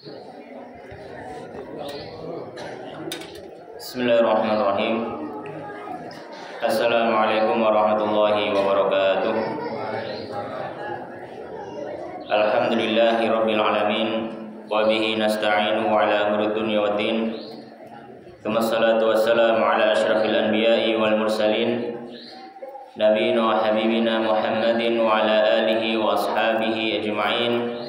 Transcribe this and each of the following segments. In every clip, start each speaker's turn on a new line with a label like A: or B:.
A: Bismillahirrahmanirrahim. Assalamualaikum warahmatullahi wabarakatuh. Alhamdulillahi rabbil alamin, wa bihi nasta'inu ala umuri dunya waddin. Tsumma salatu wassalamu ala asyrafil anbiya'i wal mursalin, nabiyina wa habibina Muhammadin wa ala alihi wa ashabihi ajma'in.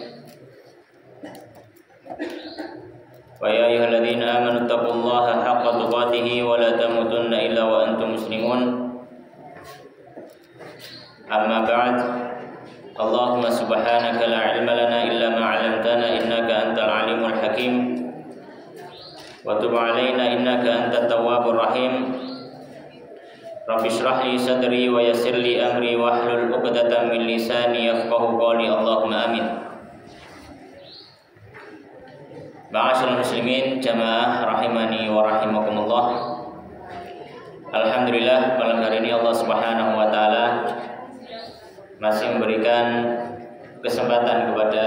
A: Wa ya ayyuhalladzina amanu taqullaha haqqa tuqatih wa la tamutunna illa wa antum muslimun. Amma ba'd. Allahumma subhanaka la ilma lana illa ma 'allamtana innaka antal alimul hakim. Wa tub 'alaina innaka antat tawwabur rahim. Rabbi shrah li sadri wa yassir li amri wahlul 'uqdatam min lisani yafqahu qawli. Allahumma amin. Ma'asyiral muslimin jamaah rahimani wa rahimakumullah. Alhamdulillah, malam hari ini Allah Subhanahu wa taala masih memberikan kesempatan kepada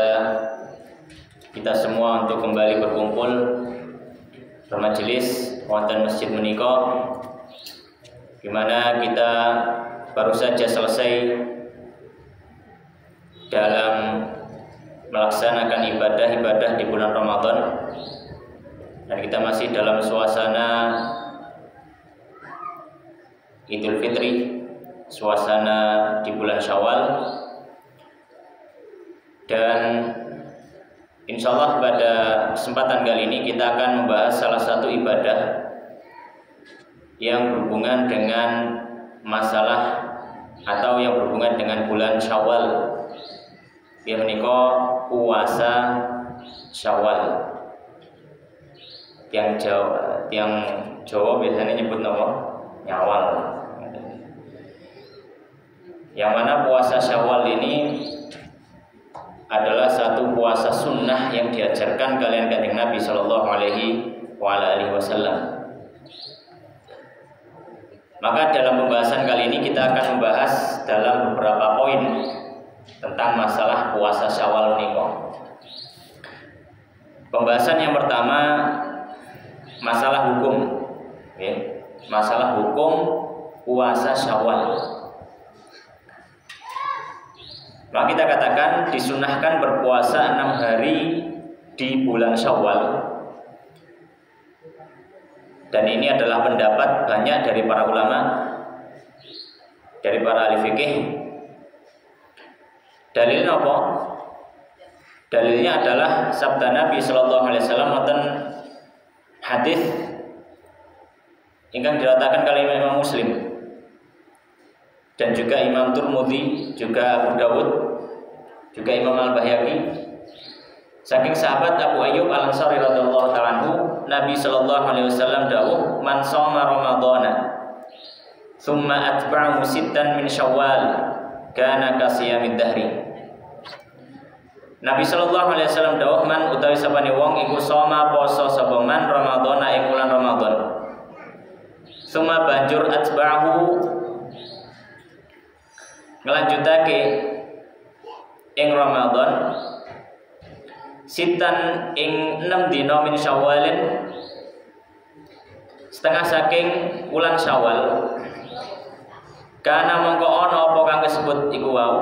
A: kita semua untuk kembali berkumpul bermajelis wonten masjid menika, di mana kita baru saja selesai dalam melaksanakan ibadah-ibadah di bulan Ramadan, dan kita masih dalam suasana Idul Fitri, suasana di bulan Syawal, dan insya Allah pada kesempatan kali ini kita akan membahas salah satu ibadah yang berhubungan dengan masalah atau yang berhubungan dengan bulan Syawal, yang menika puasa Syawal. Yang Jawa biasanya nyebut nama Nyawal. Yang mana puasa Syawal ini adalah satu puasa sunnah yang diajarkan kalian kanjeng Nabi Shallallahu Alaihi Wasallam. Maka dalam pembahasan kali ini kita akan membahas dalam beberapa poin tentang masalah puasa Syawal menika. Pembahasan yang pertama masalah hukum, masalah hukum puasa Syawal. Maka kita katakan disunahkan berpuasa 6 hari di bulan Syawal. Dan ini adalah pendapat banyak dari para ulama, dari para ahli fikih. Dalilnya apa? Dalilnya adalah sabda Nabi Sallallahu Alaihi Wasallam wonten hadis ingkang diratakan kali Imam Muslim dan juga Imam Tirmidzi, juga Abu Dawud, juga Imam Al-Baihaqi, saking sahabat Abu Ayyub Al-Ansari radhiyallahu ta'ala anhu, Nabi Sallallahu Alaihi Wasallam dawuh, man shoma ramadhana thumma atba'ahu sittan min Syawal kana kasiyamid dahri. Nabi Sallallahu Alaihi Wasallam dawuh, man utawi sapane wong iku soma poso sapa man Ramadhana ing bulan Ramadan, summa banjur atba'ahu ngelanjutake ing Ramadan sitan ing 6 dina min Syawalin, setengah saking bulan Syawal, kana mongko ana apa kang disebut iku wau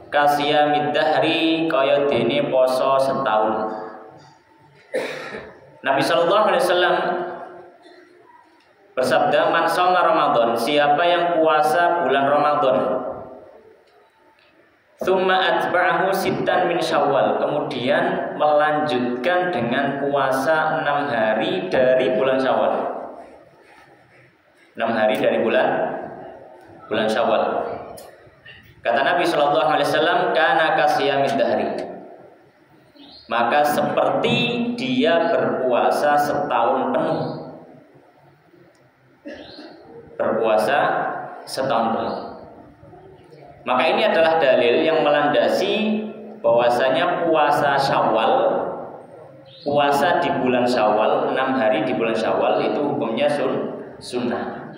A: kasiyamid dahri, kaya dene poso setahun. Nabi Sallallahu Alaihi Wasallam bersabda, man shoma Ramadan, siapa yang puasa bulan Ramadan, tsumma atba'ahu sittan min Syawal, kemudian melanjutkan dengan puasa 6 hari dari bulan Syawal. 6 hari dari bulan Syawal. Kata Nabi Sallallahu Alaihi Wasallam, kana kasiyamid dahri, maka seperti dia berpuasa setahun penuh. Berpuasa setahun penuh. Maka ini adalah dalil yang melandasi bahwasanya puasa Syawal, puasa di bulan Syawal, 6 hari di bulan Syawal itu hukumnya sunnah.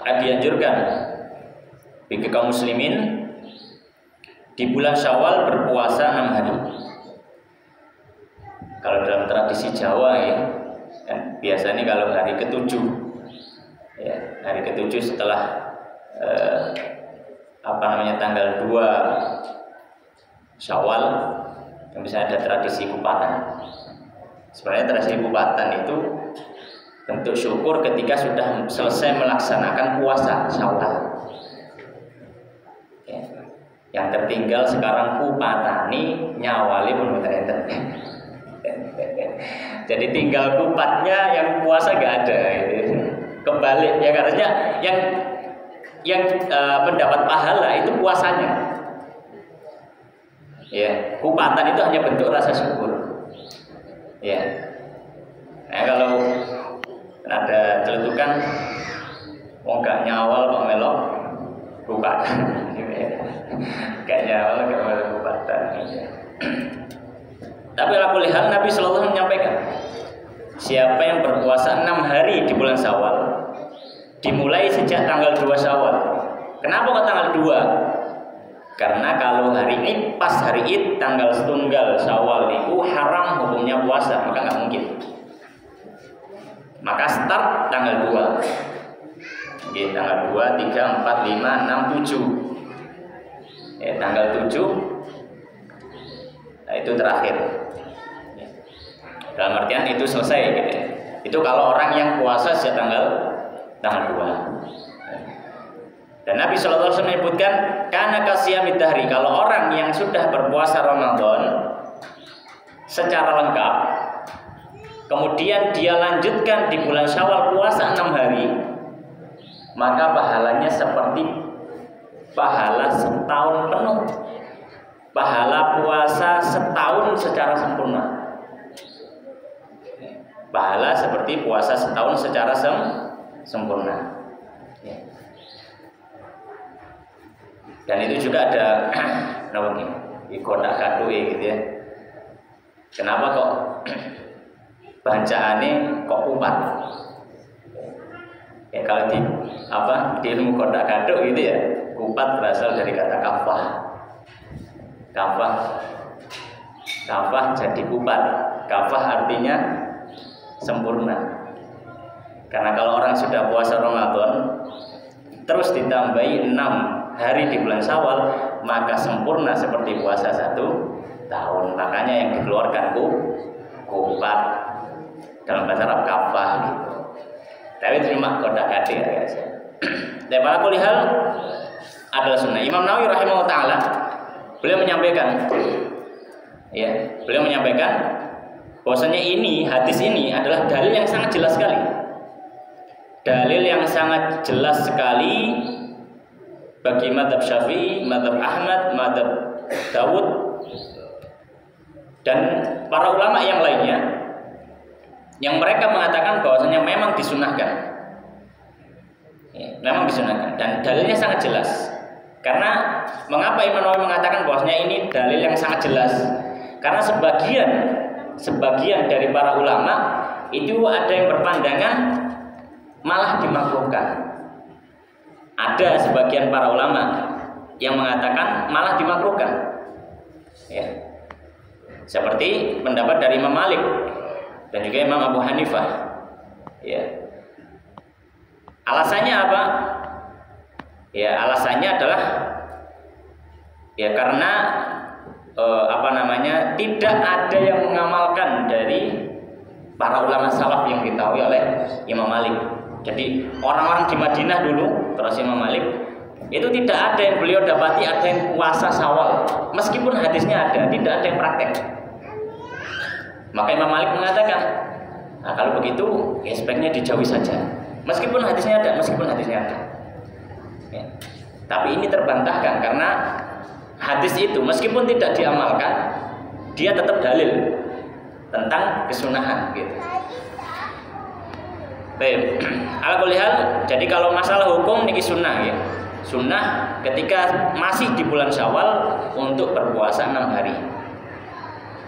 A: Dianjurkan bagi kaum muslimin di bulan Syawal berpuasa 6 hari. Kalau dalam tradisi Jawa ya, kan biasanya kalau hari ke-7 ya, hari ke-7 setelah tanggal 2 Syawal, yang bisa ada tradisi kupatan. Sebenarnya tradisi kupatan itu bentuk syukur ketika sudah selesai melaksanakan puasa Syawal. Ya. Yang tertinggal sekarang kupatani nyawali pun enten. Jadi tinggal kupatnya, yang puasa gak ada. Kebalik ya, karena yang mendapat pahala itu puasanya. Ya, kupatan itu hanya bentuk rasa syukur. Ya. Nah, kalau ada celetukan wong gak nyawal kok melok kupatan. Gak nyawal gak melok kupatan. Tapi ala kulli hal Nabi sallallahu alaihi wasallam menyampaikan, siapa yang berpuasa 6 hari di bulan Syawal, dimulai sejak tanggal 2 Syawal. Kenapa kok tanggal 2? Karena kalau hari Id, pas hari Id tanggal 1 Syawal itu haram hukumnya puasa, maka nggak mungkin. Maka start tanggal 2. Oke, tanggal 2, 3, 4, 5, 6, 7. Ya, tanggal 7 nah, itu terakhir. Dalam artian itu selesai gitu ya. Itu kalau orang yang puasa sejak tanggal 2. Dan Nabi sallallahu alaihi wasallam menyebutkan kana kasiyamid dahri, kalau orang yang sudah berpuasa Ramadan secara lengkap, kemudian dia lanjutkan di bulan Syawal puasa 6 hari, maka pahalanya seperti pahala setahun penuh, pahala puasa setahun secara sempurna. Pahala seperti puasa setahun secara sempurna. Ya. Dan itu juga ada di kotak kado gitu ya. Kenapa kok bacaannya kok kupat? Ya, kalau di ilmu kotak kado gitu ya, kupat berasal dari kata kafah. Kafah jadi kupat. Kafah artinya sempurna. Karena kalau orang sudah puasa Ramadan terus ditambahi 6 hari di bulan Syawal, maka sempurna seperti puasa 1 tahun. Makanya yang dikeluarkan kupat, dalam bahasa Arab kafah gitu. Tapi terima kodak kade ya guys. Dan para kulihal adalah sunnah. Imam Nawawi rahimahullah taala beliau menyampaikan bahwasanya hadis ini adalah dalil yang sangat jelas sekali. Dalil yang sangat jelas sekali bagi mazhab Syafi'i, mazhab Ahmad, mazhab Dawud dan para ulama yang lainnya, yang mereka mengatakan bahwasanya memang disunahkan. Ya, memang disunahkan dan dalilnya sangat jelas. Karena mengapa Imam Nawawi mengatakan bahwasanya ini dalil yang sangat jelas? Karena sebagian dari para ulama itu ada yang berpandangan malah dimakruhkan. Ada sebagian para ulama yang mengatakan malah dimakruhkan. Ya. Seperti pendapat dari Imam Malik dan juga Imam Abu Hanifah. Ya. Alasannya apa? Ya, alasannya adalah ya karena tidak ada yang mengamalkan dari para ulama salaf yang diketahui oleh Imam Malik. Jadi orang-orang di Madinah dulu terus Imam Malik itu tidak ada yang beliau dapati ada yang puasa Syawal, meskipun hadisnya ada, tidak ada yang praktek. Maka Imam Malik mengatakan, nah kalau begitu ya sebaiknya dijauhi saja, meskipun hadisnya ada. Ya. Tapi ini terbantahkan karena hadis itu meskipun tidak diamalkan, dia tetap dalil tentang kesunahan gitu. Baik, ala kulli hal, jadi kalau masalah hukum niki sunnah ya. Sunnah ketika masih di bulan Syawal untuk berpuasa 6 hari.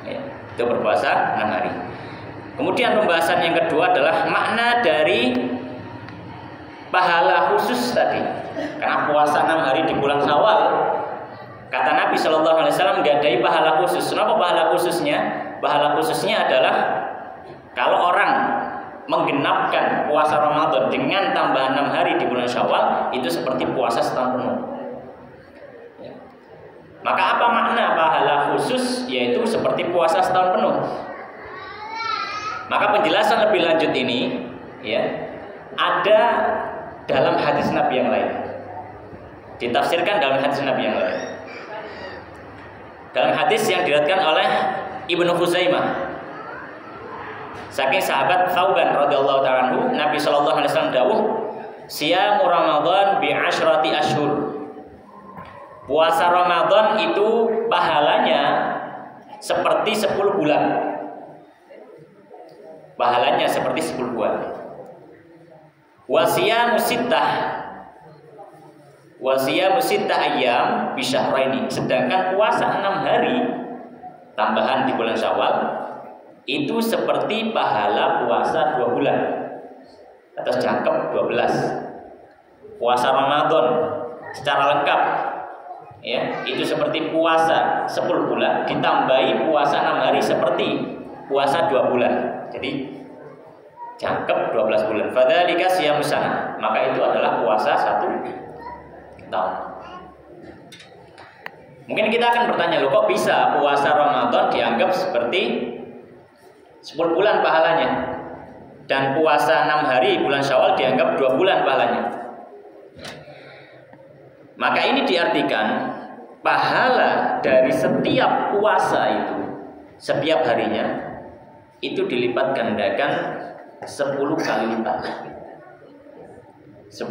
A: Ya, itu berpuasa 6 hari. Kemudian pembahasan yang kedua adalah makna dari pahala khusus tadi. Karena puasa 6 hari di bulan Syawal Kata Nabi Shallallahu Alaihi Wasallam menggadai pahala khusus. Kenapa pahala khususnya? Pahala khususnya adalah kalau orang menggenapkan puasa Ramadan dengan tambahan 6 hari di bulan Syawal, itu seperti puasa setahun penuh. Maka apa makna pahala khusus? Yaitu seperti puasa setahun penuh. Maka penjelasan lebih lanjut ini ya ada dalam hadis Nabi yang lain. Ditafsirkan dalam hadis Nabi yang lain. Dalam hadis yang diriwayatkan oleh Ibnu Khuzaimah saking sahabat Thauban radhiyallahu ta'ala anhu, Nabi sallallahu alaihi wasallam dawuh, "Siyamu Ramadan bi asyrati ashhur." Puasa Ramadan itu pahalanya seperti 10 bulan. Pahalanya seperti 10 bulan. Wa siyamu sittah ayyam bi syahraini. Sedangkan puasa 6 hari tambahan di bulan Syawal itu seperti pahala puasa 2 bulan atau jangkep 12. Puasa Ramadan secara lengkap ya, itu seperti puasa 10 bulan ditambahi puasa 6 hari seperti puasa 2 bulan. Jadi jangkep 12 bulan. Fadzalika siyamus sana. Maka itu adalah puasa 1 tahun. Mungkin kita akan bertanya, loh kok bisa puasa Ramadan dianggap seperti 10 bulan pahalanya dan puasa 6 hari bulan Syawal dianggap 2 bulan pahalanya? Maka ini diartikan pahala dari setiap puasa itu setiap harinya itu dilipat gandakan 10 kali lipat. 10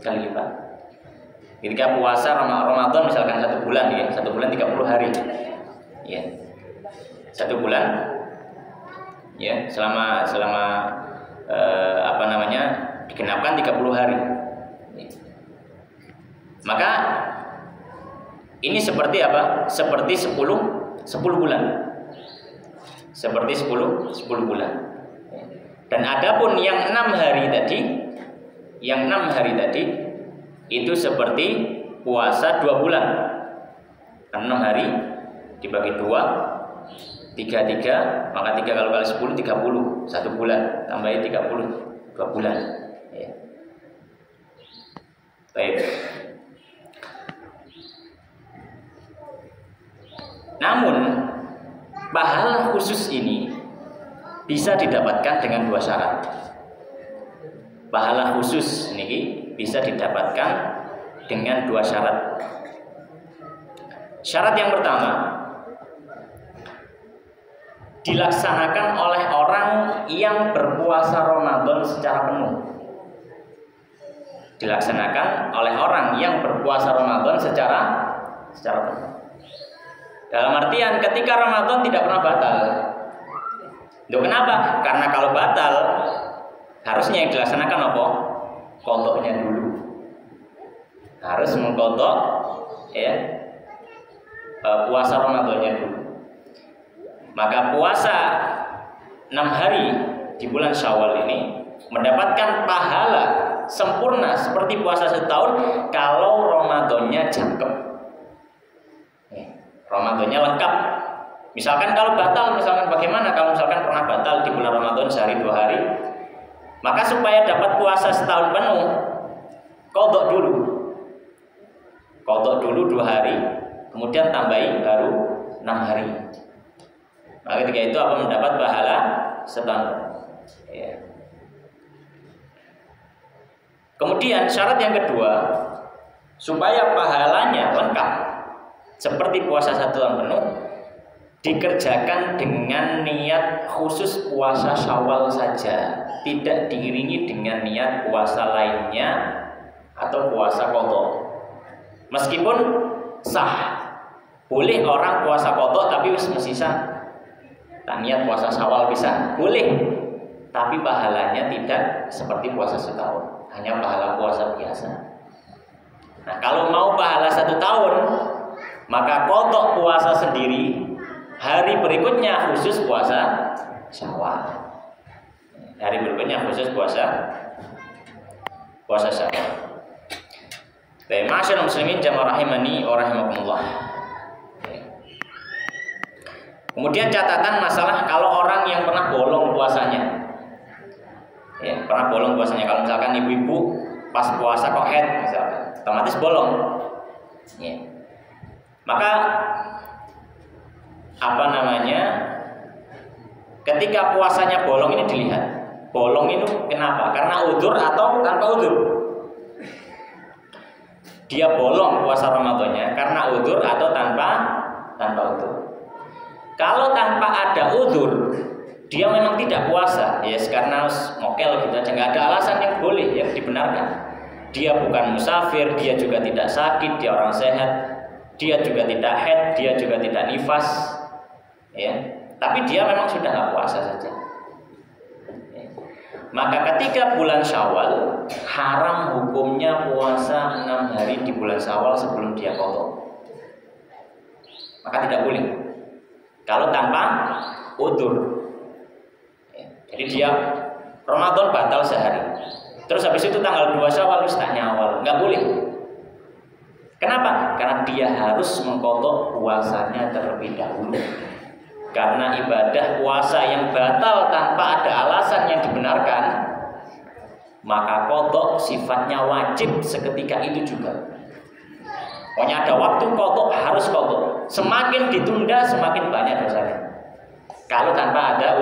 A: kali lipat. Ketika puasa Ramadan misalkan 1 bulan ya, 1 bulan 30 hari. Ya. 1 bulan ya, selama digenapkan 30 hari. Maka ini seperti apa? Seperti 10 bulan. Seperti 10 bulan. Dan adapun yang 6 hari tadi itu seperti puasa 2 bulan. 6 hari dibagi 2 3, maka 3 kali 10 30, 1 bulan tambahin 30, 2 bulan ya. Baik. Namun pahala khusus ini bisa didapatkan dengan 2 syarat. Pahala khusus ini bisa didapatkan dengan 2 syarat. Syarat yang pertama, dilaksanakan oleh orang yang berpuasa Ramadan secara penuh. Dilaksanakan oleh orang yang berpuasa Ramadan secara penuh. Dalam artian ketika Ramadan tidak pernah batal. Loh, kenapa? Karena kalau batal harusnya yang dilaksanakan apa? Qadha'nya dulu. Harus mengqadha ya puasa Ramadannya dulu. Maka puasa 6 hari di bulan Syawal ini mendapatkan pahala sempurna seperti puasa setahun kalau Ramadannya jangkep, Ramadannya lengkap. Misalkan kalau batal, misalkan bagaimana kalau misalkan pernah batal di bulan Ramadan sehari 2 hari, maka supaya dapat puasa setahun penuh, qadha dulu 2 hari, kemudian tambahi baru 6 hari. Maka ketika itu apa mendapat pahala setahun. Ya. Kemudian syarat yang kedua, supaya pahalanya lengkap seperti puasa 1 tahun penuh, dikerjakan dengan niat khusus puasa Syawal saja, tidak diiringi dengan niat puasa lainnya atau puasa qadha. Meskipun sah, boleh orang puasa qadha tapi mesti sah. Tak niat puasa Syawal bisa, boleh, tapi pahalanya tidak seperti puasa setahun, hanya pahala puasa biasa. Nah, kalau mau pahala 1 tahun, maka qadha puasa sendiri, hari berikutnya khusus puasa Syawal. Hari berikutnya khusus puasa Syawal. Ma'asyiral muslimin jamaah rahimani wa rahimakumullah. Kemudian catatan masalah kalau orang yang pernah bolong puasanya. Ya, pernah bolong puasanya. Kalau misalkan ibu-ibu pas puasa kok head misalkan, otomatis bolong. Ya. Maka apa namanya? Ketika puasanya bolong ini dilihat. Bolong itu kenapa? Karena udzur atau tanpa udzur? Dia bolong puasa Ramadannya karena udzur atau tanpa udzur. Kalau tanpa ada udzur, dia memang tidak puasa, ya karena mokel gitu aja, nggak ada alasan yang boleh yang dibenarkan. Dia bukan musafir, dia juga tidak sakit, dia orang sehat, dia juga tidak haid, dia juga tidak nifas, ya. Tapi dia memang sudah nggak puasa saja. Ya. Maka ketika bulan Syawal, haram hukumnya puasa 6 hari di bulan Syawal sebelum dia qadha. Maka tidak boleh. Kalau tanpa udzur, ya, jadi dia Ramadan batal sehari, terus habis itu tanggal 2 Syawal tak nyawal, nggak boleh. Kenapa? Karena dia harus mengqadha puasanya terlebih dahulu. Karena ibadah puasa yang batal tanpa ada alasan yang dibenarkan, maka qadha sifatnya wajib seketika itu juga. Pokoknya ada waktu qadha harus qadha. Semakin ditunda semakin banyak dosanya. Kalau tanpa ada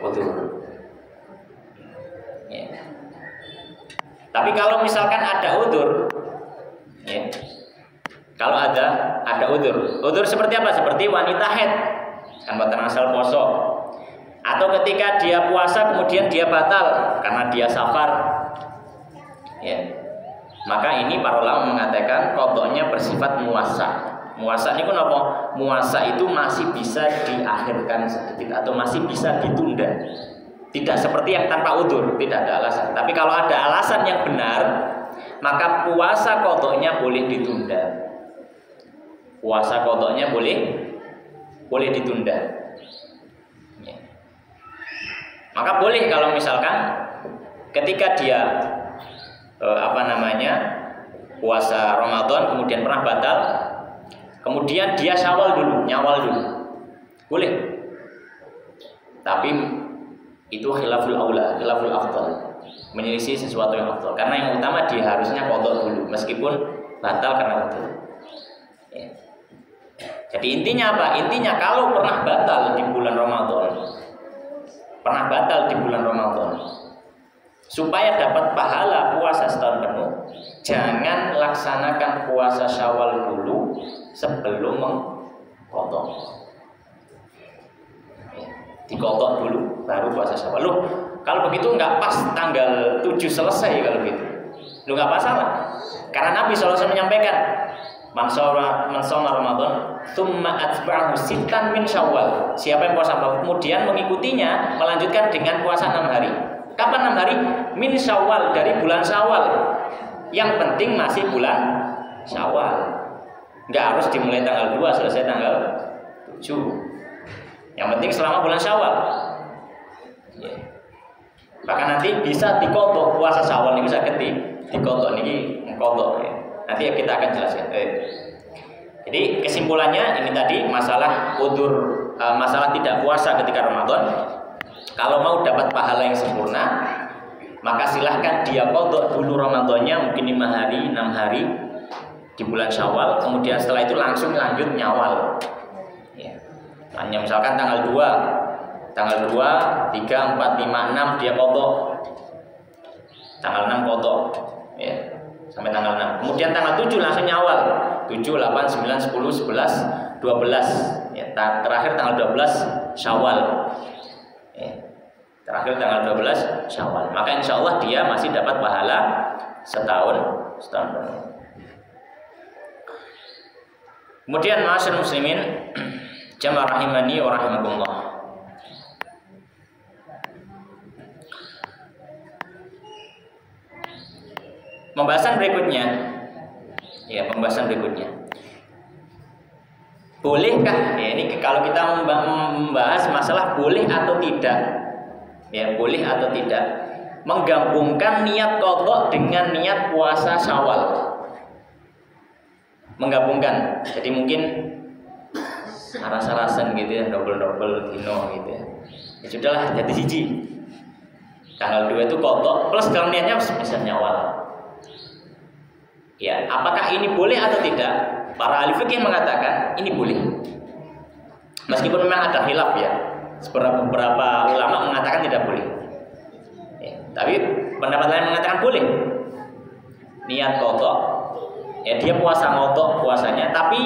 A: udzur. Ya. Tapi kalau misalkan ada udzur, ya. Kalau ada udzur. Udzur seperti apa? Seperti wanita haid, kan mboten asal poso. Atau ketika dia puasa kemudian dia batal karena dia safar. Ya. Maka ini para ulama mengatakan qadhanya bersifat muwassa. Muwassa ini apa? Muwassa itu masih bisa diakhirkan sedikit atau masih bisa ditunda. Tidak seperti yang tanpa udzur, tidak ada alasan. Tapi kalau ada alasan yang benar, maka puasa qadhanya boleh ditunda. Puasa qadhanya boleh ditunda. Ya. Maka boleh kalau misalkan ketika dia puasa Ramadan kemudian pernah batal, kemudian dia nyawal dulu, boleh. Tapi itu khilaful aula, khilaful afdal, menyelisih sesuatu yang afdal. Karena yang utama dia harusnya qadha dulu meskipun batal karena itu. Ya. Jadi intinya apa? Intinya kalau pernah batal di bulan Ramadan, supaya dapat pahala puasa setahun penuh, jangan laksanakan puasa Syawal dulu sebelum mengqadha. Ya, diqadha dulu baru puasa Syawal. Loh, kalau begitu nggak pas tanggal 7 selesai kalau gitu. Loh, nggak masalah. Karena Nabi SAW menyampaikan, Man shoma Ramadan tsumma atba'ahu sittan min Syawal. Siapa yang puasa kemudian mengikutinya melanjutkan dengan puasa 6 hari. Kapan 6 hari? Min Syawal, dari bulan Syawal. Yang penting masih bulan Syawal. Nggak harus dimulai tanggal 2 selesai tanggal 7. Yang penting selama bulan Syawal. Ya. Bahkan nanti bisa diqadha puasa Syawal ini bisa diqadha niki qadha ya. Nanti kita akan jelaskan. Jadi kesimpulannya ini tadi masalah udzur, masalah tidak puasa ketika Ramadan. Kalau mau dapat pahala yang sempurna, maka silahkan dia qadha dulu Ramadannya mungkin 5 hari, 6 hari di bulan Syawal, kemudian setelah itu langsung lanjut nyawal. Ya. Hanya misalkan tanggal 2, 3, 4, 5, 6 dia qadha. Tanggal 6 qadha. Ya. Sampai tanggal 6. Kemudian tanggal 7 langsung nyawal. 7, 8, 9, 10, 11, 12. Ya, terakhir tanggal 12 Syawal. Ya. Terakhir tanggal 12 Syawal. Maka insya Allah dia masih dapat pahala setahun penuh. Kemudian ma'asyiral muslimin jamaah rahimani wa rahimakumullah. Pembahasan berikutnya. Bolehkah? Ya, ini kalau kita membahas masalah boleh atau tidak. Ya, boleh atau tidak menggabungkan niat qadha dengan niat puasa Syawal. menggabungkan. Jadi mungkin aras-arasan gitu ya, double dino gitu ya. Ya sudahlah, jadi siji. Tanggal 2 itu kodok plus dalam niatnya misalnya awal. Ya, apakah ini boleh atau tidak? Para ahli fikih mengatakan ini boleh. Meskipun memang ada khilaf ya. Beberapa ulama mengatakan tidak boleh. Ya, tapi pendapat lain mengatakan boleh. Niat kodok, ya dia puasa ngodok puasanya, tapi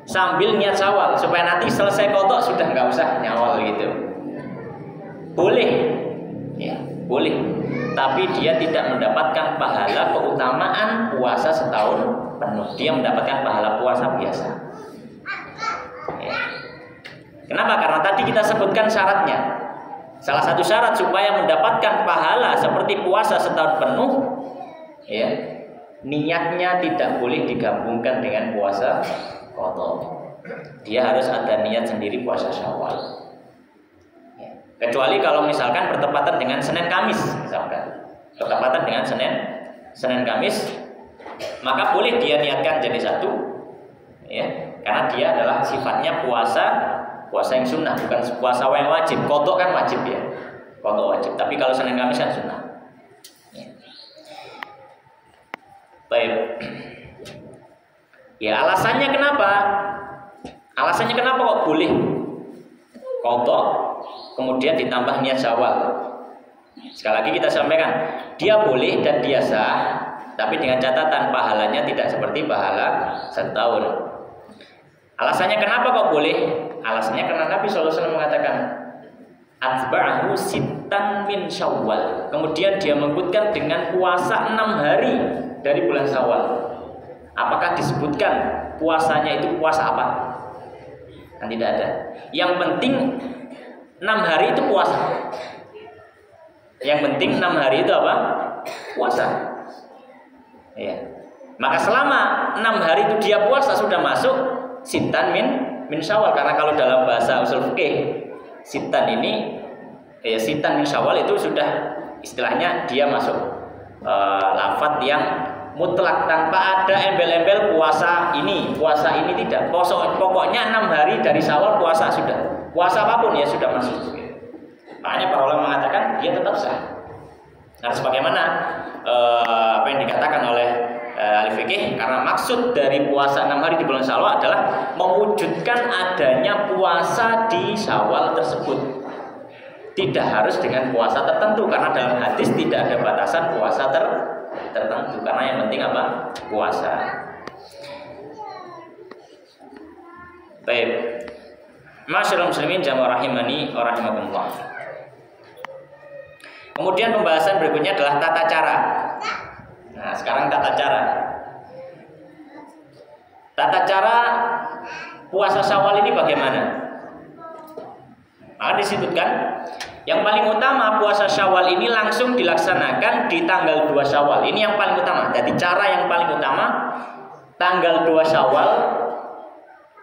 A: sambil niat syawal supaya nanti selesai kodok sudah nggak usah nyawal gitu. Boleh, ya boleh. Tapi dia tidak mendapatkan pahala keutamaan puasa setahun penuh. Dia mendapatkan pahala puasa biasa. Ya. Kenapa? Karena tadi kita sebutkan syaratnya. Salah satu syarat supaya mendapatkan pahala seperti puasa setahun penuh, ya, niatnya tidak boleh digabungkan dengan puasa qadha. Dia harus ada niat sendiri puasa Syawal. Ya. Kecuali kalau misalkan bertepatan dengan Senin Kamis, misalkan bertepatan dengan Senin Kamis, maka boleh dia niatkan jadi satu, ya, karena dia adalah sifatnya puasa yang sunnah, bukan puasa yang wajib. Qadha kan wajib ya, qadha wajib. Tapi kalau Senin Kamis kan sunnah. Ya. Baik. Ya alasannya kenapa? Alasannya kenapa kok boleh qadha kemudian ditambah niat Syawal? Sekali lagi kita sampaikan, dia boleh dan dia sah, tapi dengan catatan pahalanya tidak seperti pahala setahun. Alasannya kenapa kok boleh? Alasannya karena Nabi SAW mengatakan atba'ahu sittan min Syawal. Kemudian dia mengikutkan dengan puasa 6 hari dari bulan Syawal. Apakah disebutkan puasanya itu puasa apa? Kan tidak ada. Yang penting 6 hari itu puasa. Yang penting 6 hari itu apa? Puasa. Ya. Maka selama 6 hari itu dia puasa sudah masuk sittan min Syawal. Karena kalau dalam bahasa usul fikih sittan ini ya sittan min Syawal itu sudah istilahnya dia masuk lafadz yang mutlak tanpa ada embel-embel puasa ini tidak. Pokoknya 6 hari dari Syawal puasa sudah. Puasa apapun ya sudah masuk. Makanya para ulama mengatakan dia tetap sah. Nah, sebagaimana apa yang dikatakan oleh ahli fikih, karena maksud dari puasa 6 hari di bulan Syawal adalah mewujudkan adanya puasa di Syawal tersebut. Tidak harus dengan puasa tertentu, karena dalam hadis tidak ada batasan puasa tertentu, karena yang penting apa? Puasa. Baik. Masyaallah muslimin jamaah rahimani wa rahimakumullah. Kemudian pembahasan berikutnya adalah tata cara. Nah, sekarang tata cara. Tata cara puasa Syawal ini bagaimana? Maka disebutkan yang paling utama puasa Syawal ini langsung dilaksanakan di tanggal 2 Syawal. Ini yang paling utama. Jadi cara yang paling utama tanggal 2 Syawal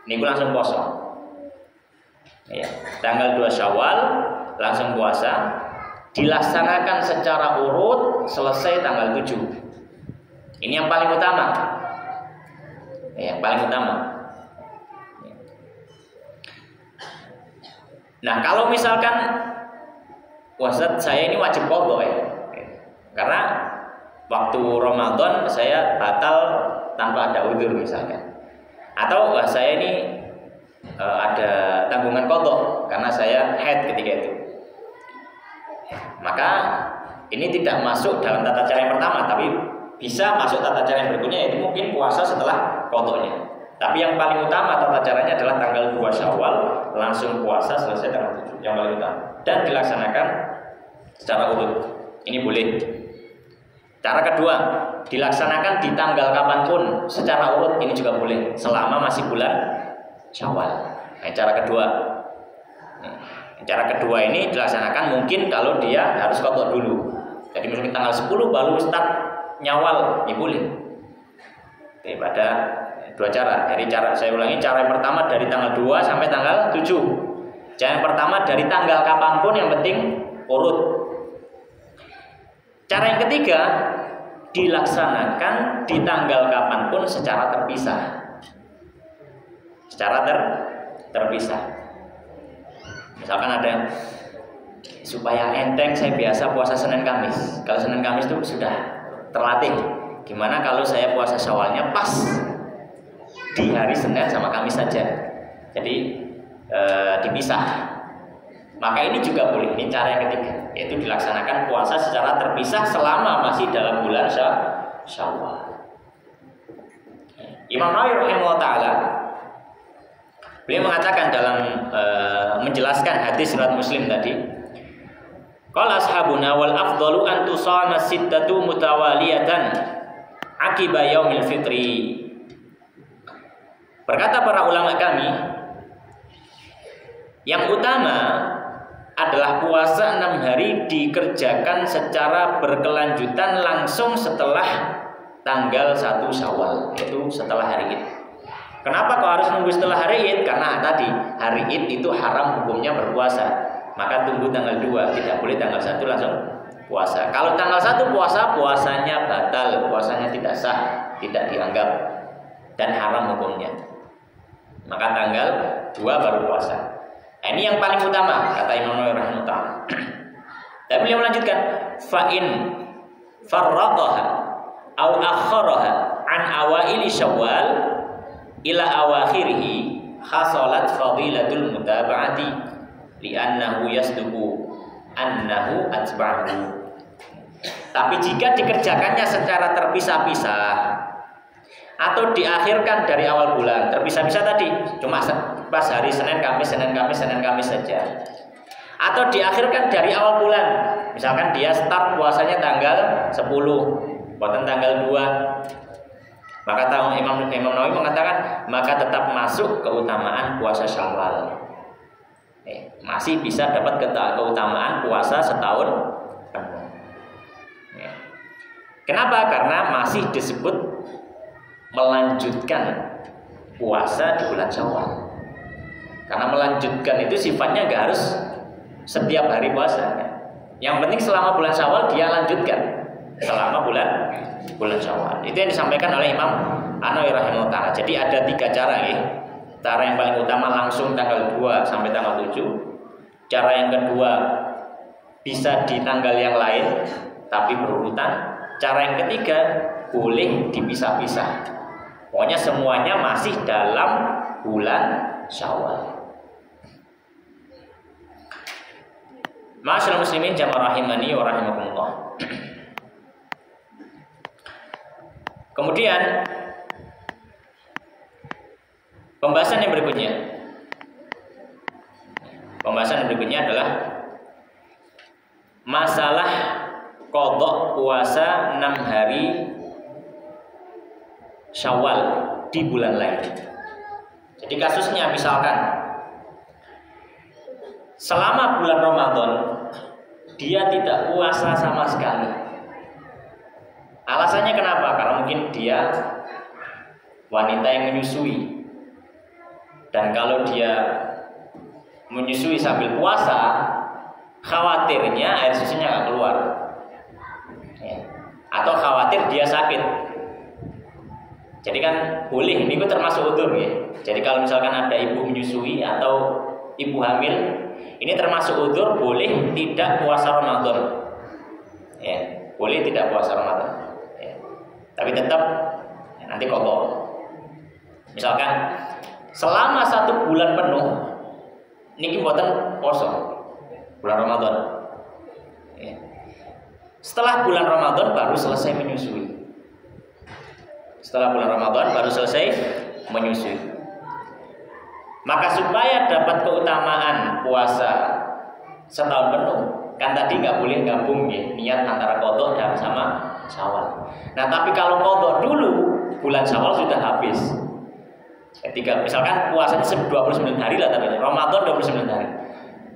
A: ini langsung puasa. Ya, tanggal 2 Syawal langsung puasa. Dilaksanakan secara urut selesai tanggal 7. Ini yang paling utama. Yang paling utama. Nah, kalau misalkan Ustaz saya ini wajib qadha ya. Karena waktu Ramadan saya batal tanpa ada udzur misalkan. Atau saya ini ada tanggungan qadha karena saya haid ketika itu. Maka ini tidak masuk dalam tata cara yang pertama, tapi bisa masuk tata cara yang berikutnya, yaitu mungkin puasa setelah qadhanya. Tapi yang paling utama tata caranya adalah tanggal 2 Syawal langsung puasa selesai tanggal 7, yang paling utama, dan dilaksanakan secara urut. Ini boleh. Cara kedua, dilaksanakan di tanggal kapanpun secara urut, ini juga boleh selama masih bulan Syawal. Nah, cara kedua. Cara kedua ini dilaksanakan mungkin kalau dia harus qadha dulu. Jadi mungkin tanggal 10 baru start nyawal, ya boleh. Daripada dua cara. Jadi saya ulangi, cara yang pertama dari tanggal 2 sampai tanggal 7. Cara yang pertama dari tanggal kapanpun yang penting urut. Cara yang ketiga dilaksanakan di tanggal kapanpun secara terpisah. Secara terpisah. Misalkan ada yang supaya enteng saya biasa puasa Senin Kamis. Kalau Senin Kamis itu sudah terlatih. Gimana kalau saya puasa Syawalnya pas di hari Senin sama Kamis saja. Jadi dipisah. Maka ini juga boleh. Ini cara yang ketiga, yaitu dilaksanakan puasa secara terpisah selama masih dalam bulan Syawal. Imam Nawawi rahimahullah taala beliau mengatakan dalam menjelaskan hadis riwayat Muslim tadi, qala ashabuna wal afdalu an tusama sittatu mutawaliyatan akiba yaumil fitri. Berkata para ulama kami, yang utama adalah puasa 6 hari dikerjakan secara berkelanjutan langsung setelah tanggal 1 Syawal, yaitu setelah hari Id. Kenapa kau harus nunggu setelah hari Id? Karena tadi hari Id itu haram hukumnya berpuasa. Maka tunggu tanggal 2, tidak boleh tanggal 1 langsung puasa. Kalau tanggal 1 puasa, puasanya batal, puasanya tidak sah, tidak dianggap dan haram hukumnya. Maka tanggal 2 baru puasa. Nah, ini yang paling utama kata Imam Nawawi rahimahullah. Dan beliau melanjutkan, fa in farraqaha aw akharaha an awaili Syawal ila awakhirih khasalat fadilatul mutaba'ati li'annahu yasduqu annahu atba'ahu. Tapi jika dikerjakannya secara terpisah-pisah atau diakhirkan dari awal bulan, terpisah-pisah tadi cuma pas hari Senin Kamis saja, atau diakhirkan dari awal bulan, misalkan dia start puasanya tanggal 10 bukan tanggal 2, maka Imam Nawawi mengatakan maka tetap masuk keutamaan puasa Syawal, masih bisa dapat keutamaan puasa setahun penuh. Kenapa? Karena masih disebut melanjutkan puasa di bulan Syawal. Karena melanjutkan itu sifatnya nggak harus setiap hari puasa. Yang penting selama bulan Syawal dia lanjutkan selama bulan Syawal. Itu yang disampaikan oleh Imam An-Nawawi rahimahullah taala. Jadi ada 3 cara ya. Cara yang paling utama langsung tanggal 2 sampai tanggal 7. Cara yang kedua bisa di tanggal yang lain tapi berurutan. Cara yang ketiga boleh dipisah-pisah. Pokoknya semuanya masih dalam bulan Syawal. Ma'asyiral muslimin jamaah rahimani wa rahimakumullah. Kemudian pembahasan yang berikutnya. Pembahasan yang berikutnya adalah masalah qadha puasa 6 hari Syawal di bulan lain. Jadi kasusnya misalkan selama bulan Ramadan dia tidak puasa sama sekali. Alasannya kenapa? Karena mungkin dia wanita yang menyusui. Dan kalau dia menyusui sambil puasa, khawatirnya air susunya nggak keluar. Atau khawatir dia sakit. Jadi kan boleh, ini termasuk udzur ya. Jadi kalau misalkan ada ibu menyusui atau ibu hamil, ini termasuk udzur, boleh tidak puasa Ramadan. Ya, boleh tidak puasa Ramadan. Ya. Tapi tetap nanti qadha. Misalkan selama 1 bulan penuh niki mboten poso bulan Ramadan. Ya. Setelah bulan Ramadan baru selesai menyusui. Setelah bulan Ramadan baru selesai menyusui. Maka supaya dapat keutamaan puasa setahun penuh, kan tadi nggak boleh gabung ya, niat antara qadha dan sama Syawal. Nah tapi kalau qadha dulu bulan Syawal sudah habis. Ketika misalkan puasanya 29 hari lah, tapi Ramadan 29 hari.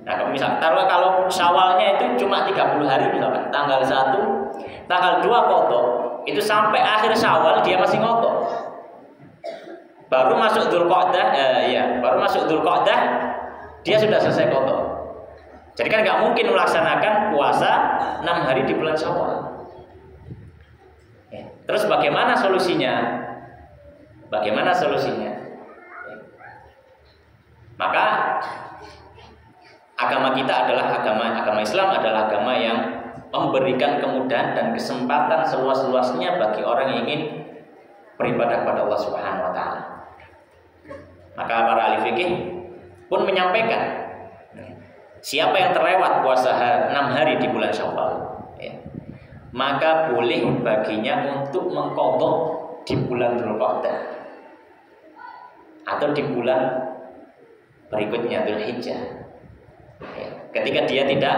A: Nah misalkan kalau Syawalnya itu cuma 30 hari misalkan, tanggal 1, tanggal 2 qadha. Itu sampai akhir Syawal dia masih ngotot. Baru masuk Dzulqa'dah, baru masuk Dzulqa'dah dia sudah selesai qadha. Jadi kan nggak mungkin melaksanakan puasa 6 hari di bulan Syawal. Terus bagaimana solusinya? Bagaimana solusinya? Maka agama kita adalah agama Islam adalah agama yang memberikan kemudahan dan kesempatan seluas-luasnya bagi orang yang ingin beribadah kepada Allah Subhanahu wa taala. Maka para ahli fikih pun menyampaikan, siapa yang terlewat puasa 6 hari di bulan Syawal, maka boleh baginya untuk mengqadha di bulan Dzulqa'dah atau di bulan berikutnya Dzulhijjah. Ketika dia tidak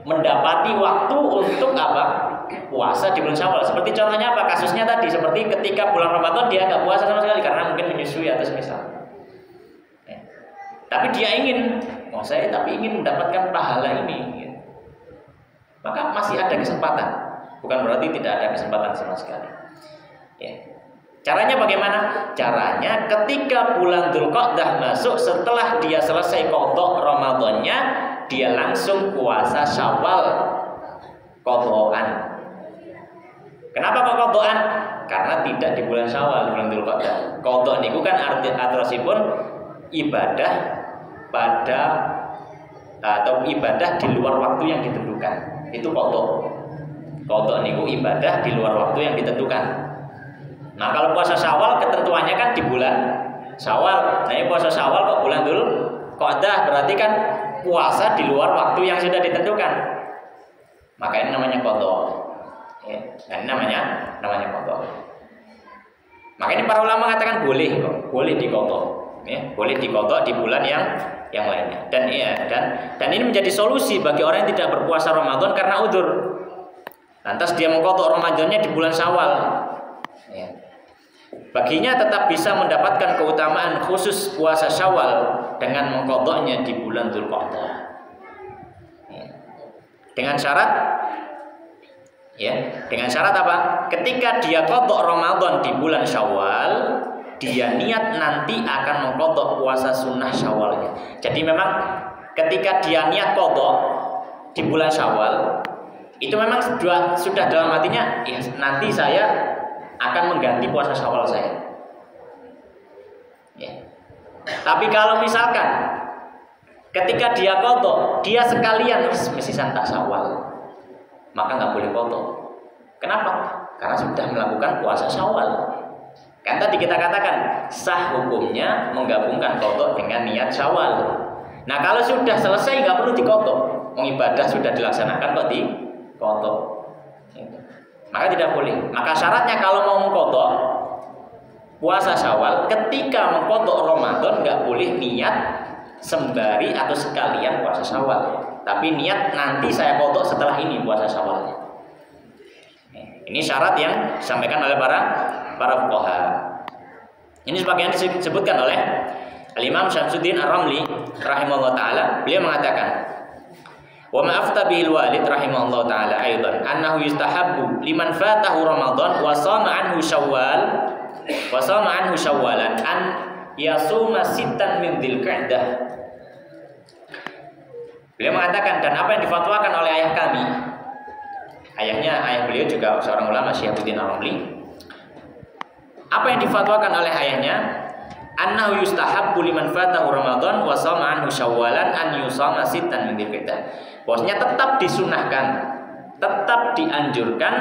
A: mendapati waktu untuk apa? Puasa di bulan Syawal. Seperti contohnya apa? Kasusnya tadi, seperti ketika bulan Ramadan dia nggak puasa sama sekali karena mungkin menyusui atau semisal. Tapi dia ingin, saya ingin mendapatkan pahala ini. Maka masih ada kesempatan. Bukan berarti tidak ada kesempatan sama sekali. Caranya bagaimana? Caranya ketika bulan Dzulqa'dah masuk, setelah dia selesai qadha Ramadannya, dia langsung puasa Syawal qadhaan. Kenapa kok qadhaan? Karena tidak di bulan Syawal, bulan Dzulqa'dah. Qadha niku kan artosipun ibadah pada atau ibadah di luar waktu yang ditentukan. Itu qadha. Qadha niku ibadah di luar waktu yang ditentukan. Nah, kalau puasa Syawal ketentuannya kan di bulan Syawal. Nah, ini puasa Syawal kok bulan Dzulqa'dah, berarti kan puasa di luar waktu yang sudah ditentukan. Maka ini namanya qadha. Nah, ini namanya qadha. Maka ini para ulama mengatakan boleh kok, boleh diqadha. Boleh diqadha di bulan yang lainnya. Dan ini menjadi solusi bagi orang yang tidak berpuasa Ramadan karena udzur. Lantas dia mengqadha Ramadannya di bulan Syawal. Baginya tetap bisa mendapatkan keutamaan khusus puasa Syawal dengan mengqadhanya di bulan Dzulqa'dah. Dengan syarat apa? Ketika dia qadha Ramadan di bulan Syawal, dia niat nanti akan mengqadha puasa sunnah Syawalnya. Jadi memang ketika dia niat qadha di bulan Syawal, itu memang sudah dalam hatinya, ya nanti saya akan mengganti puasa Syawal saya. Tapi kalau misalkan ketika dia qadha, dia sekalian mesti tak Syawal, maka nggak boleh qadha. Kenapa? Karena sudah melakukan puasa Syawal. Kan tadi kita katakan sah hukumnya menggabungkan qadha dengan niat Syawal. Nah, kalau sudah selesai nggak perlu diqadha. Ibadah sudah dilaksanakan kok diqadha. Maka tidak boleh. Maka syaratnya kalau mau mengqadha puasa Syawal, ketika mengqadha Ramadan nggak boleh niat sembari atau sekalian puasa Syawal. Tapi niat nanti saya qadha setelah ini puasa Syawalnya. Ini syarat yang disampaikan oleh para fuqaha. Ini sebagian disebutkan oleh Al-Imam Syamsuddin Ar-Ramli rahimahullah taala. Beliau mengatakan, wa ma'afta bihil walid rahimahullah ta'ala aydan annahu yustahabbu liman fatahu Ramadan wa sama anhu syawwalan an yasuma sittan min Dzulqa'dah. Beliau mengatakan, dan apa yang difatwakan oleh ayah kami, ayah beliau juga seorang ulama Syihabuddin Ar-Ramli, apa yang difatwakan oleh ayahnya, annahu yustahabbu liman fatahu Ramadan wa sama anhu syawwalan an yusama sittan min Dzulqa'dah. Bahwasanya tetap disunahkan, tetap dianjurkan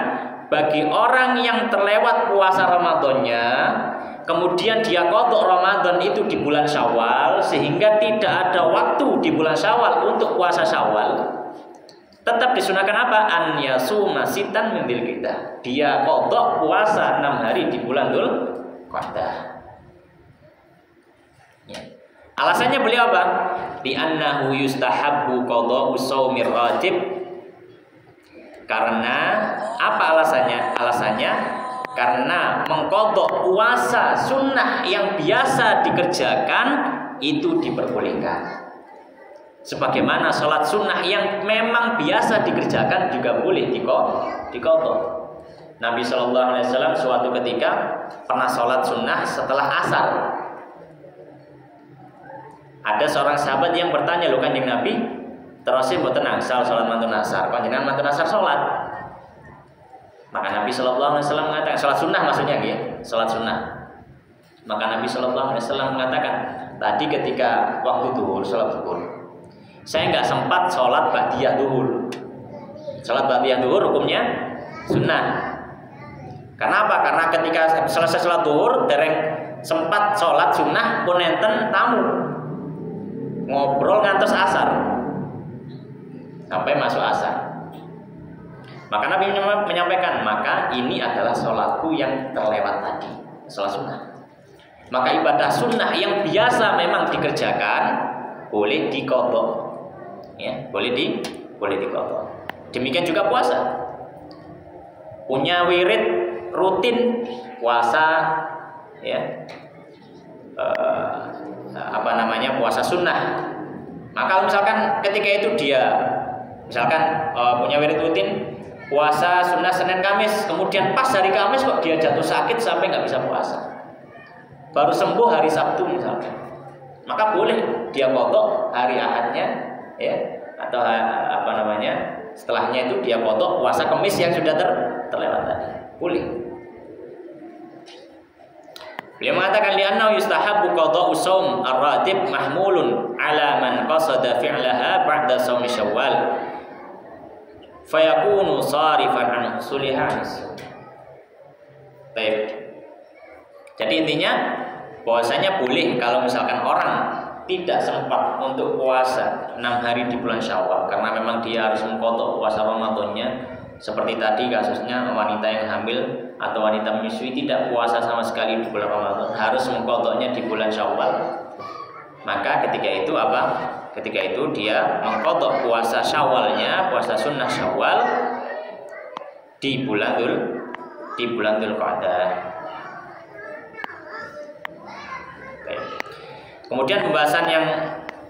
A: bagi orang yang terlewat puasa Ramadannya, kemudian dia qadha Ramadan itu di bulan Syawal, sehingga tidak ada waktu di bulan Syawal untuk puasa Syawal. Tetap disunahkan apa? An yasuma sittan min Dzulqa'dah. Dia qadha puasa 6 hari di bulan Dzulqa'dah. Alasannya beliau apa? Bi annahu yustahabbu qada'u shaumir ratib. Karena apa alasannya? Alasannya karena mengqadha puasa sunnah yang biasa dikerjakan itu diperbolehkan. Sebagaimana sholat sunnah yang memang biasa dikerjakan juga boleh diqadha. Nabi SAW suatu ketika pernah sholat sunnah setelah asar. Ada seorang sahabat yang bertanya, "Lho Kanjeng Nabi, terus mboten angsal salat mantun asar, panjenengan mantun asar salat?" Maka Nabi Shallallahu Alaihi Wasallam mengatakan, sholat sunnah maksudnya ya, sholat sunnah. Maka Nabi Shallallahu Alaihi Wasallam mengatakan, tadi ketika waktu duhur, sholat duhur, saya nggak sempat sholat ba'diyah duhur. Sholat ba'diyah duhur hukumnya sunnah. Karena apa? Karena ketika selesai sholat duhur, dereng sempat sholat sunnah pun enten tamu ngobrol ngantos asar sampai masuk asar. Maka Nabi menyampaikan, maka ini adalah sholatku yang terlewat tadi, sholat sunnah. Maka ibadah sunnah yang biasa memang dikerjakan boleh diqadha, ya, boleh diqadha. Demikian juga puasa. Punya wirid rutin puasa, ya, puasa sunnah. Maka misalkan ketika itu dia misalkan punya wirid rutin puasa sunnah Senin Kamis, kemudian pas hari Kamis kok dia jatuh sakit sampai nggak bisa puasa, baru sembuh hari Sabtu misalkan, maka boleh dia qadha hari Ahadnya, ya, atau setelahnya itu dia qadha puasa Kamis yang sudah terlewat tadi, boleh. Beliau mengatakan li'annahu yustahabbu qada'u shaum ar-ratib mahmulun 'ala man qasada fi'laha ba'da shaumi Syawal fayakunu sarifan an husuliha. Baik. Jadi intinya bahwasanya boleh kalau misalkan orang tidak sempat untuk puasa 6 hari di bulan Syawal karena memang dia harus mengqadha puasa Ramadannya, seperti tadi kasusnya wanita yang hamil atau wanita menyusui tidak puasa sama sekali di bulan Ramadan, harus mengqadhanya di bulan Syawal. Maka ketika itu apa? Ketika itu dia mengqadha puasa Syawalnya, puasa sunnah Syawal di bulan Dzulqa'dah. Kemudian pembahasan yang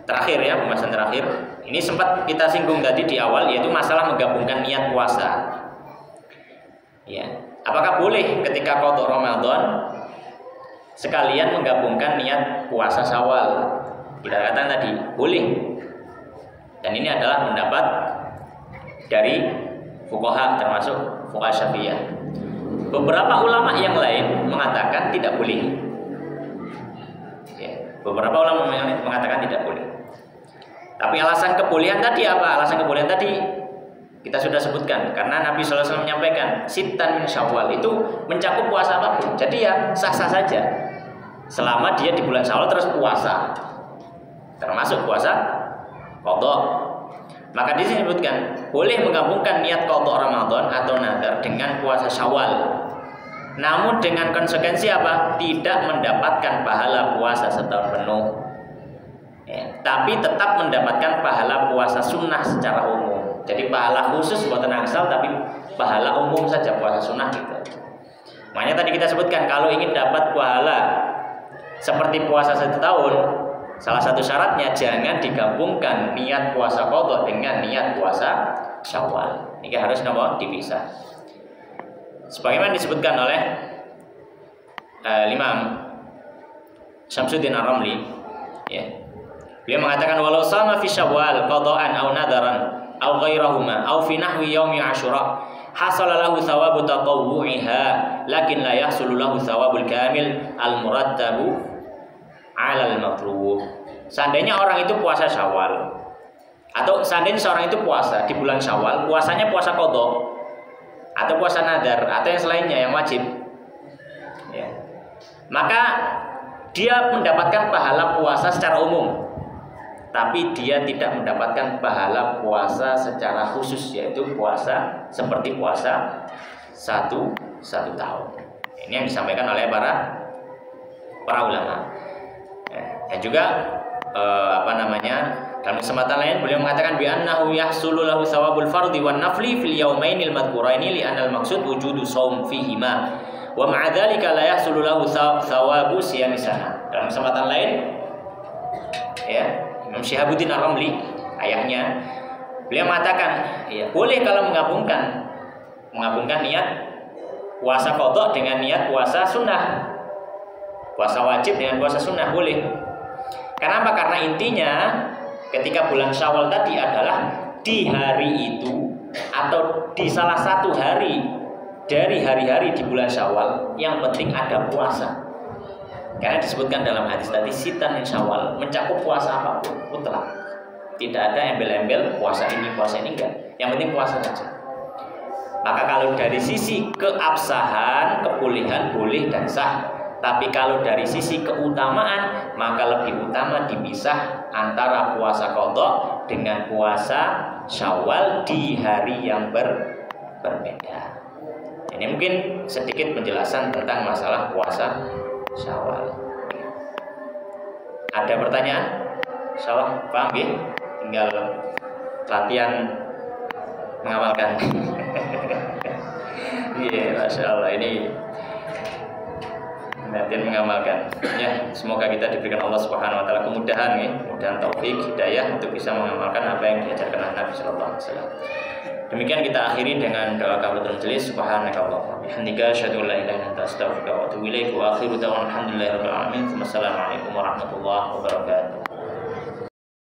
A: terakhir ya, pembahasan terakhir. Ini sempat kita singgung tadi di awal, yaitu masalah menggabungkan niat puasa. Ya, apakah boleh ketika qadha Ramadan sekalian menggabungkan niat puasa Syawal? Kita katakan tadi boleh. Dan ini adalah pendapat dari fuqaha termasuk fuqaha Syafi'iyah. Beberapa ulama yang lain mengatakan tidak boleh. Ya, beberapa ulama mengatakan tidak boleh. Tapi alasan kebolehan tadi apa? Alasan kebolehan tadi kita sudah sebutkan, karena Nabi SAW menyampaikan sittan min Syawal itu mencakup puasa apapun. Jadi ya sah-sah saja selama dia di bulan Syawal terus puasa, termasuk puasa qadha. Maka di sini disebutkan boleh menggabungkan niat qadha Ramadan atau nazar dengan puasa Syawal. Namun dengan konsekuensi apa? Tidak mendapatkan pahala puasa setahun penuh. Ya, tapi tetap mendapatkan pahala puasa sunnah secara umum. Jadi pahala khusus buatan angsal, tapi pahala umum saja puasa sunnah gitu. Makanya tadi kita sebutkan kalau ingin dapat pahala seperti puasa 1 tahun, salah satu syaratnya jangan digabungkan niat puasa qadha dengan niat puasa Syawal. Ini harus dipisah. Sebagaimana disebutkan oleh Imam Syamsuddin Ar-Ramli, ya. Beliau mengatakan walau sama fi Syawal qadaan aw nadaran aw ghairahuma aw fi nahwi yaumi Asyura hasala lahu thawabu tatawwu'iha lakin la yahsulu lahu thawabul kamil al murattabu 'ala al matluub. Seandainya orang itu puasa Syawal atau seandainya seorang itu puasa di bulan Syawal, puasanya puasa qadha atau puasa nadar atau yang selainnya yang wajib, ya, maka dia mendapatkan pahala puasa secara umum, tapi dia tidak mendapatkan pahala puasa secara khusus, yaitu puasa seperti puasa satu tahun. Ini yang disampaikan oleh para ulama. Dan juga dalam kesempatan lain beliau mengatakan bi annahu yahsulu lahu thawabul fardhi wan nafli fil yaumainil madhkuraini li anal maqsud wujudu shaum fihima wa ma'a dzalika la yahsulu lahu thawabu siyami sana. Dalam kesempatan lain, ya, Imam Syihabuddin Ar-Ramli, ayahnya, beliau mengatakan, ya, boleh kalau menggabungkan niat puasa qadha dengan niat puasa sunnah, puasa wajib dengan puasa sunnah boleh. Kenapa? Karena intinya ketika bulan Syawal tadi adalah di hari itu atau di salah satu hari dari hari-hari di bulan Syawal, yang penting ada puasa. Karena disebutkan dalam hadis tadi, sitan min Syawal, mencakup puasa apapun, mutlak. Tidak ada embel-embel puasa ini enggak. Yang penting puasa saja. Maka kalau dari sisi keabsahan, kebolehan boleh dan sah. Tapi kalau dari sisi keutamaan, maka lebih utama dipisah antara puasa qadha dengan puasa Syawal di hari yang berbeda. Ini mungkin sedikit penjelasan tentang masalah puasa Syawal. Ada pertanyaan? Insyaallah paham ya? Tinggal latihan mengamalkan. Iya, Masya Allah, ini latihan mengamalkan. Ya, semoga kita diberikan Allah Subhanahu wa taala kemudahan ya, kemudahan taufik, hidayah untuk bisa mengamalkan apa yang diajarkan oleh Nabi sallallahu alaihi wasallam. Demikian kita akhiri dengan doa kafaratul majelis. Subhanakallahumma bihamdika asyhadu an la ilaha illa anta astaghfiruka wa atubu ilaik wa akhiru da'wana alhamdulillahi rabbil alamin. Wassalamualaikum warahmatullahi wabarakatuh.